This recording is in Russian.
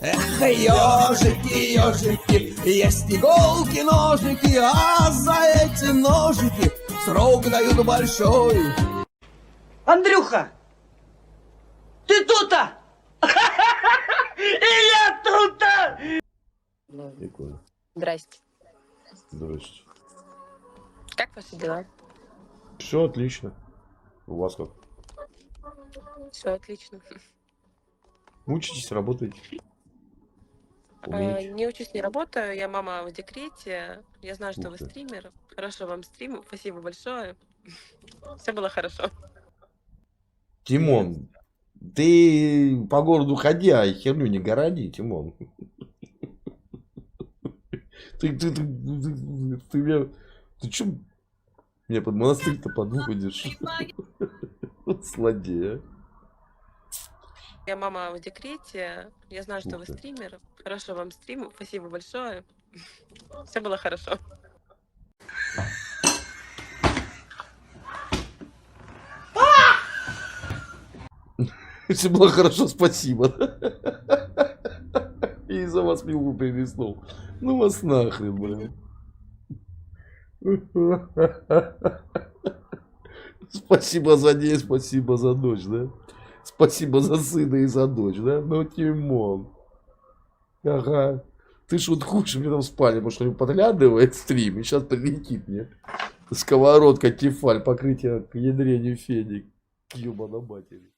Эх, ежики, ежики, есть иголки, ножики, а за эти ножики срок дают большой. Андрюха, ты тут-то? И я тут-то! Прикольно. Здрасте. Здрасте. Как ваши дела? Все отлично. У вас как? Все отлично. Учитесь, работаете? Умеете? Не учусь, не работаю. Я мама в декрете. Я знаю, что Ух вы ты. стример. Хорошо вам стрим. Спасибо большое. Все было хорошо. Тимон, ты по городу ходи, а херню не городи, Тимон. Ты меня... Ты чё меня под монастырь-то подводишь? Злодея. Я мама в декрете. Я знаю, что Ух вы ты. стример. Хорошо вам стрим. Спасибо большое. Все было хорошо. Все было хорошо, спасибо. И за вас милку перелистнул. Ну вас нахрен, блин. Спасибо за день, спасибо за ночь, да? Спасибо за сына и за дочь, да? Ну, Тимон. Ага. Ты ж вот худший мне там в спальне, потому что он подглядывает стрим, и сейчас прилетит мне. Сковородка, тефаль, покрытие к ядрене феник. К ёбаной матери.